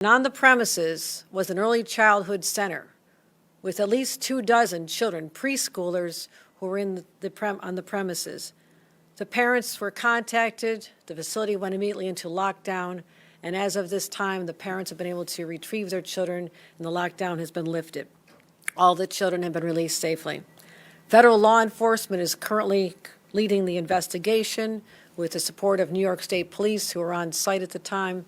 And on the premises was an early childhood center with at least 24 children, preschoolers, who were on the premises. The parents were contacted, the facility went immediately into lockdown, and as of this time, the parents have been able to retrieve their children, and the lockdown has been lifted. All the children have been released safely. Federal law enforcement is currently leading the investigation with the support of New York State Police, who were on site at the time,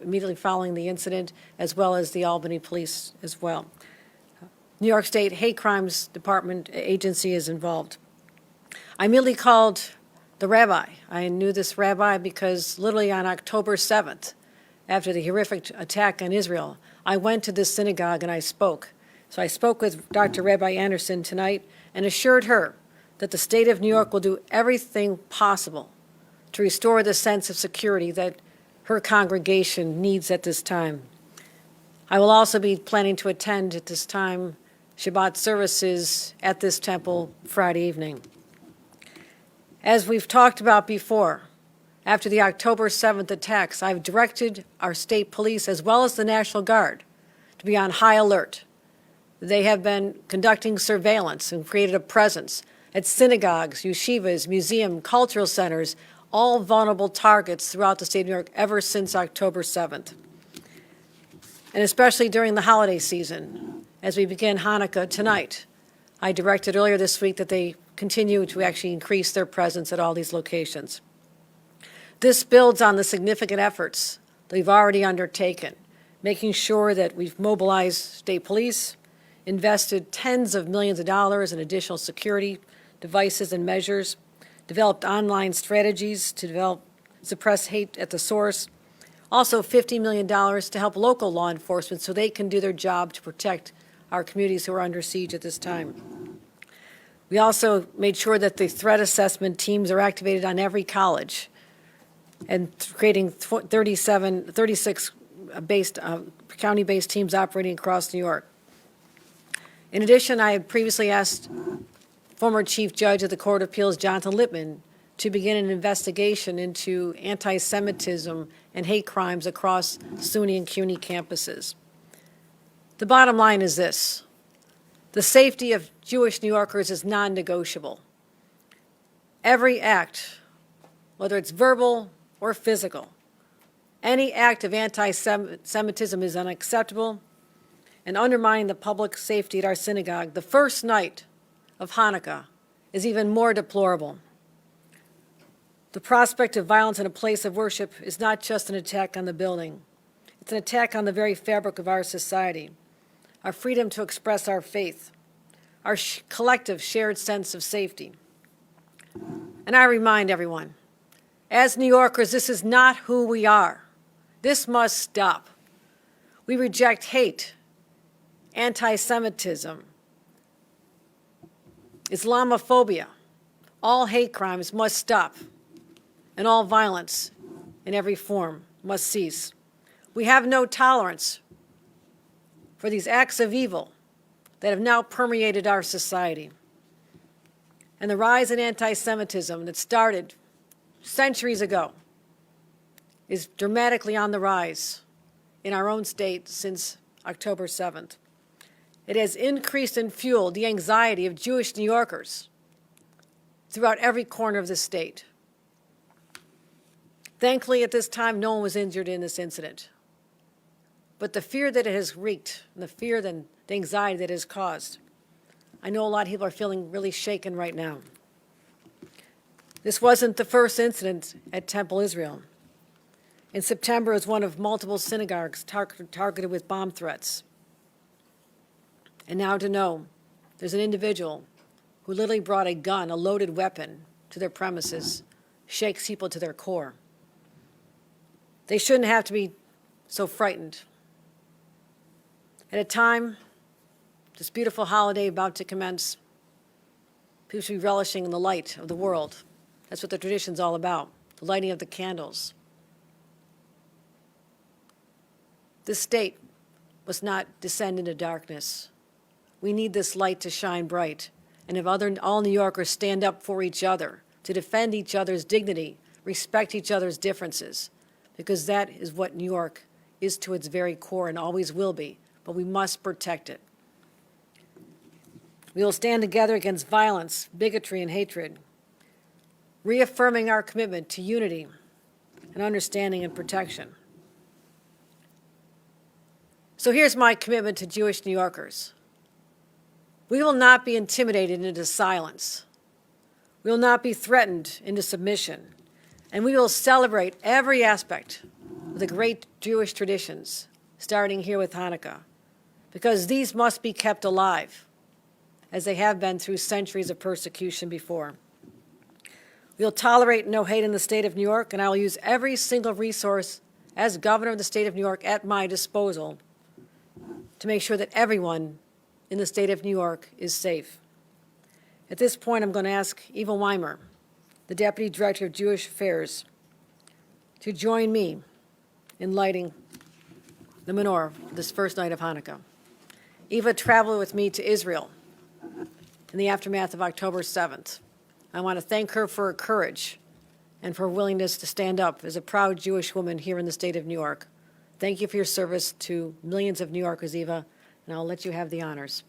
immediately following the incident, as well as the Albany Police as well. New York State Hate Crimes Department agency is involved. I immediately called the rabbi. I knew this rabbi because literally on October 7th, after the horrific attack on Israel, I went to this synagogue and I spoke. So I spoke with Dr. Rabbi Anderson tonight and assured her that the state of New York will do everything possible to restore the sense of security that her congregation needs at this time. I will also be planning to attend at this time Shabbat services at this temple Friday evening. As we've talked about before, after the October 7th attacks, I've directed our state police as well as the National Guard to be on high alert. They have been conducting surveillance and created a presence at synagogues, yeshivas, museums, cultural centers, all vulnerable targets throughout the state of New York ever since October 7th. And especially during the holiday season, as we begin Hanukkah tonight. I directed earlier this week that they continue to actually increase their presence at all these locations. This builds on the significant efforts that we've already undertaken, making sure that we've mobilized state police, invested tens of millions of dollars in additional security devices and measures, developed online strategies to suppress hate at the source, also $50 million to help local law enforcement so they can do their job to protect our communities who are under siege at this time. We also made sure that the threat assessment teams are activated on every college and creating 36 county-based teams operating across New York. In addition, I had previously asked former Chief Judge of the Court of Appeals, Jonathan Lippman, to begin an investigation into anti-Semitism and hate crimes across SUNY and CUNY campuses. The bottom line is this: the safety of Jewish New Yorkers is non-negotiable. Every act, whether it's verbal or physical, any act of anti-Semitism is unacceptable, and undermining the public safety at our synagogue the first night of Hanukkah is even more deplorable. The prospect of violence in a place of worship is not just an attack on the building. It's an attack on the very fabric of our society, our freedom to express our faith, our collective shared sense of safety. And I remind everyone, as New Yorkers, this is not who we are. This must stop. We reject hate, anti-Semitism, Islamophobia. All hate crimes must stop, and all violence in every form must cease. We have no tolerance for these acts of evil that have now permeated our society. And the rise in anti-Semitism that started centuries ago is dramatically on the rise in our own state since October 7th. It has increased and fueled the anxiety of Jewish New Yorkers throughout every corner of the state. Thankfully, at this time, no one was injured in this incident. But the fear that it has wreaked, and the fear and the anxiety that it has caused, I know a lot of people are feeling really shaken right now. This wasn't the first incident at Temple Israel. In September, it was one of multiple synagogues targeted with bomb threats. And now to know there's an individual who literally brought a gun, a loaded weapon, to their premises, shakes people to their core. They shouldn't have to be so frightened. At a time, this beautiful holiday about to commence, people should be relishing in the light of the world. That's what the tradition's all about, the lighting of the candles. This state must not descend into darkness. We need this light to shine bright, and if all New Yorkers stand up for each other, to defend each other's dignity, respect each other's differences, because that is what New York is to its very core and always will be, but we must protect it. We will stand together against violence, bigotry, and hatred, reaffirming our commitment to unity and understanding and protection. So here's my commitment to Jewish New Yorkers. We will not be intimidated into silence. We will not be threatened into submission. And we will celebrate every aspect of the great Jewish traditions, starting here with Hanukkah, because these must be kept alive, as they have been through centuries of persecution before. We will tolerate no hate in the state of New York, and I will use every single resource as governor of the state of New York at my disposal to make sure that everyone in the state of New York is safe. At this point, I'm going to ask Eva Weimer, the Deputy Director of Jewish Affairs, to join me in lighting the menorah this first night of Hanukkah. Eva traveled with me to Israel in the aftermath of October 7th. I want to thank her for her courage and for her willingness to stand up as a proud Jewish woman here in the state of New York. Thank you for your service to millions of New Yorkers, Eva, and I'll let you have the honors.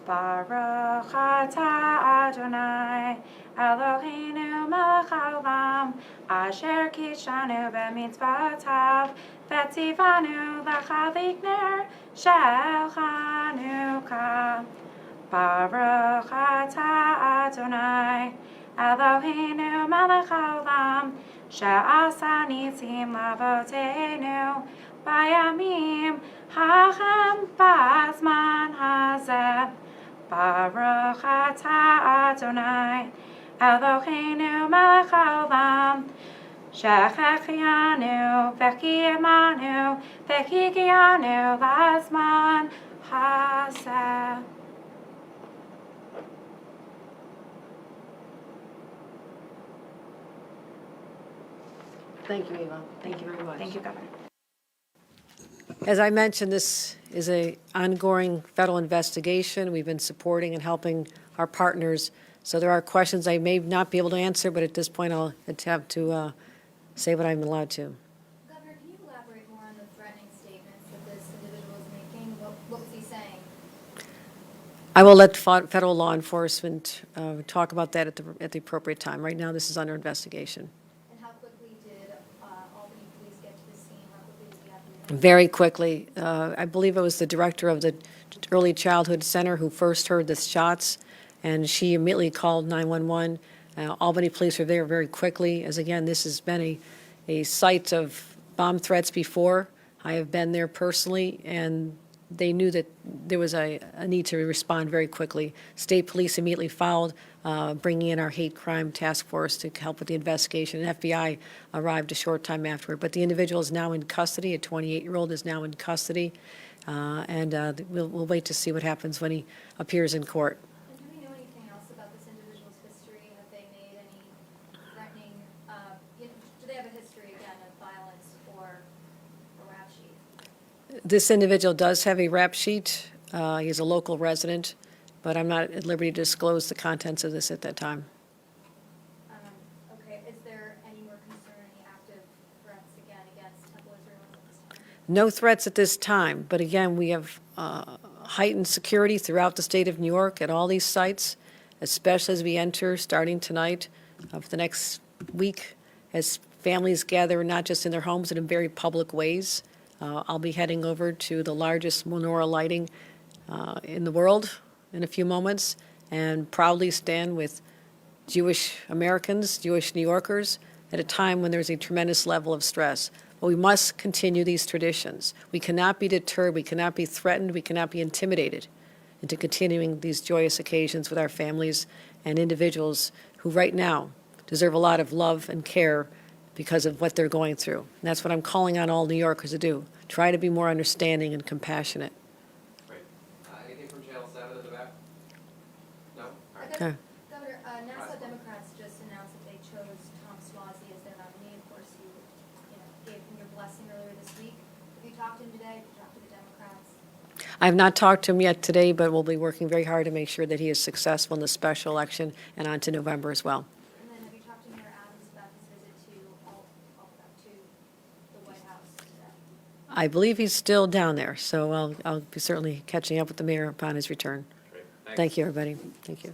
Baruch atah Adonai, Eloheinu melech haolam, asher kishanu b'mitzvotav, v'tzivanu l'chadlik ner shel Chanukah. Baruch atah Adonai, Eloheinu melech haolam, she'asa nitzim l'avoteinu, bayamim hachem b'zman hazeh. Baruch atah Adonai, Eloheinu melech haolam, she'chechianu v'kiyamanu v'higianu l'zman hazeh. Thank you, Eva. Thank you very much. Thank you, Governor. As I mentioned, this is an ongoing federal investigation. We've been supporting and helping our partners. So there are questions I may not be able to answer, but at this point I'll attempt to say what I'm allowed to. Governor, can you elaborate more on the threatening statements that this individual is making? What was he saying? I will let federal law enforcement talk about that at the appropriate time. Right now, this is under investigation. And how quickly did Albany police get to the scene? How quickly was he apprehended? Very quickly. I believe it was the director of the Early Childhood Center who first heard the shots, and she immediately called 911. Albany police were there very quickly, as again, this has been a site of bomb threats before. I have been there personally, and they knew that there was a need to respond very quickly. State police immediately followed, bringing in our hate crime task force to help with the investigation. And FBI arrived a short time afterward. But the individual is now in custody. A 28-year-old is now in custody. And we'll wait to see what happens when he appears in court. And do we know anything else about this individual's history? Have they made any threatening, do they have a history, again, of violence or a rap sheet? This individual does have a rap sheet. He's a local resident, but I'm not at liberty to disclose the contents of this at that time. Okay, is there any more concern, any active threats again against Temple Israel at this time? No threats at this time, but again, we have heightened security throughout the state of New York at all these sites, especially as we enter, starting tonight, for the next week, as families gather not just in their homes, but in very public ways. I'll be heading over to the largest menorah lighting in the world in a few moments, and proudly stand with Jewish Americans, Jewish New Yorkers, at a time when there's a tremendous level of stress. But we must continue these traditions. We cannot be deterred, we cannot be threatened, we cannot be intimidated into continuing these joyous occasions with our families and individuals who right now deserve a lot of love and care because of what they're going through. And that's what I'm calling on all New Yorkers to do. Try to be more understanding and compassionate. Great. Anything from Channel 7 at the back? No? All right. Okay. Governor, Nassau Democrats just announced that they chose Tom Suozzi as their nominee. Of course, you gave talked to him today? Have you talked to the Democrats? I have not talked to him yet today, but we'll be working very hard to make sure that he is successful in the special election and on to November as well. And then have you talked to Mayor Adams about his visit to the White House today? I believe he's still down there, so I'll be certainly catching up with the mayor upon his return. Great. Thank you, everybody. Thank you.